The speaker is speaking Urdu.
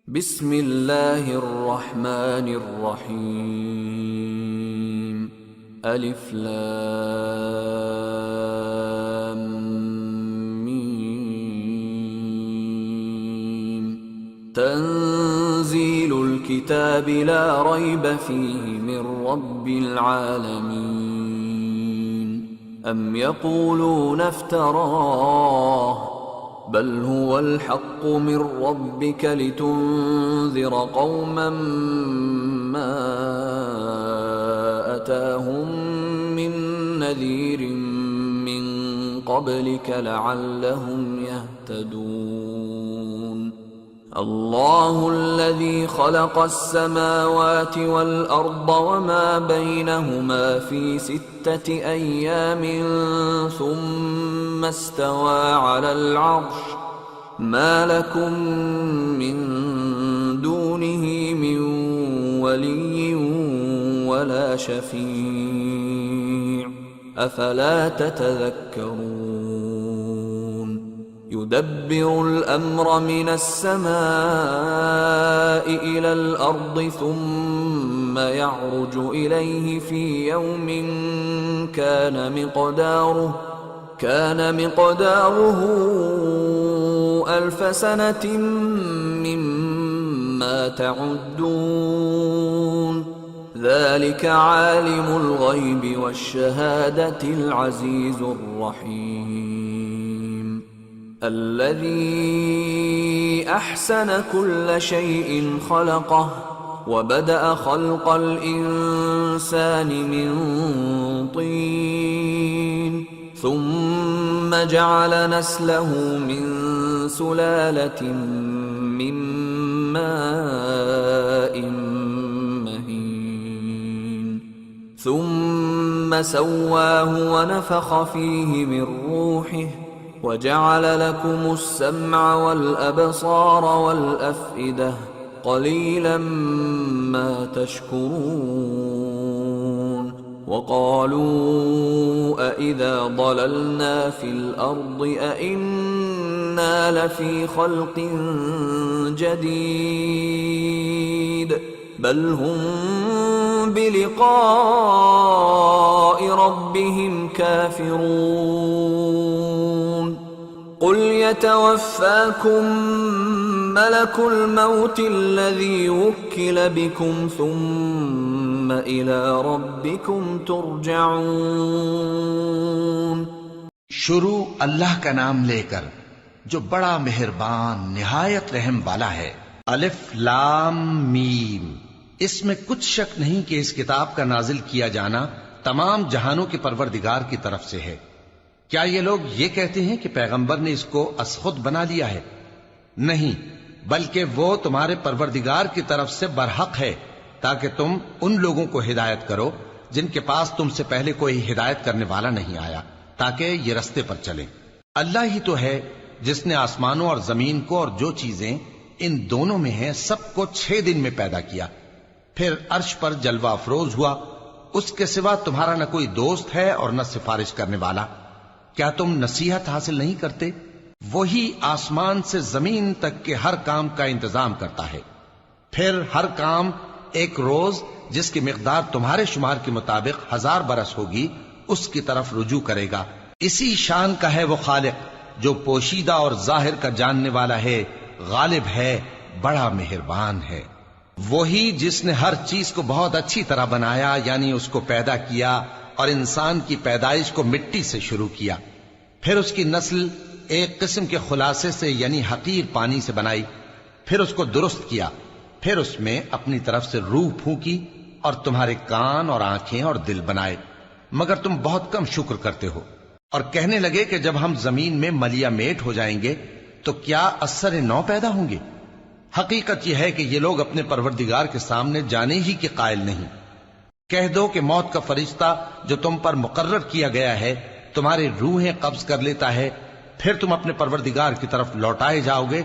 بسم اللہ الرحمن الرحیم الف لام میم تنزیل الكتاب لا ریب فیہ من رب العالمین ام یقولون افتراہ بل هو الحق من ربك لتنذر قوما ما أتاهم من نذير من قبلك لعلهم يهتدون الله الذي خلق السماوات والأرض وما بينهما في 6 أيام ثم استوى على العرش ما لكم من دونه من ولي ولا شفيع أفلا تتذكرون يدبر الأمر من السماء إلى الأرض ثم يعرج إليه في يوم كان مقداره 1000 سنة مما تعدون ذلك عالم الغيب والشهادة العزيز الرحيم الذي أحسن كل شيء خلقه وبدأ خلق الإنسان من طين ثم جعل نسله من سلالة من ماء مهين ثم سواه ونفخ فيه من روحه وجعل لكم السمع والأبصار والأفئدة قليلا ما تشكرون وقالوا أإذا ضللنا في الأرض أإنا لفي خلق جديد بل هم بلقاء ربهم كافرون قل يتوفاكم ملك الموت الذي وكل بكم ثم إلى ربكم ترجعون شروع اللہ کا نام لے کر جو بڑا مہربان نہایت رحم والا ہے۔ الف لام میم۔ اس میں کچھ شک نہیں کہ اس کتاب کا نازل کیا جانا تمام جہانوں کے پروردگار کی طرف سے ہے۔ کیا یہ لوگ یہ کہتے ہیں کہ پیغمبر نے اس کو از خود بنا لیا ہے؟ نہیں، بلکہ وہ تمہارے پروردگار کی طرف سے برحق ہے تاکہ تم ان لوگوں کو ہدایت کرو جن کے پاس تم سے پہلے کوئی ہدایت کرنے والا نہیں آیا، تاکہ یہ رستے پر چلیں۔ اللہ ہی تو ہے جس نے آسمانوں اور زمین کو اور جو چیزیں ان دونوں میں ہیں سب کو 6 دن میں پیدا کیا، پھر عرش پر جلوہ افروز ہوا۔ اس کے سوا تمہارا نہ کوئی دوست ہے اور نہ سفارش کرنے والا۔ کیا تم نصیحت حاصل نہیں کرتے؟ وہی آسمان سے زمین تک کے ہر کام کا انتظام کرتا ہے، پھر ہر کام ایک روز جس کی مقدار تمہارے شمار کے مطابق 1000 برس ہوگی اس کی طرف رجوع کرے گا۔ اسی شان کا ہے وہ خالق جو پوشیدہ اور ظاہر کا جاننے والا ہے، غالب ہے، بڑا مہربان ہے۔ وہی جس نے ہر چیز کو بہت اچھی طرح بنایا، یعنی اس کو پیدا کیا اور انسان کی پیدائش کو مٹی سے شروع کیا، پھر اس کی نسل ایک قسم کے خلاصے سے یعنی حقیر پانی سے بنائی، پھر اس کو درست کیا، پھر اس میں اپنی طرف سے روح پھونکی اور تمہارے کان اور آنکھیں اور دل بنائے، مگر تم بہت کم شکر کرتے ہو۔ اور کہنے لگے کہ جب ہم زمین میں ملیا میٹ ہو جائیں گے تو کیا اثر نو پیدا ہوں گے؟ حقیقت یہ ہے کہ یہ لوگ اپنے پروردگار کے سامنے جانے ہی کے قائل نہیں۔ کہہ دو کہ موت کا فرشتہ جو تم پر مقرر کیا گیا ہے تمہاری روحیں قبض کر لیتا ہے، پھر تم اپنے پروردگار کی طرف لوٹائے جاؤ گے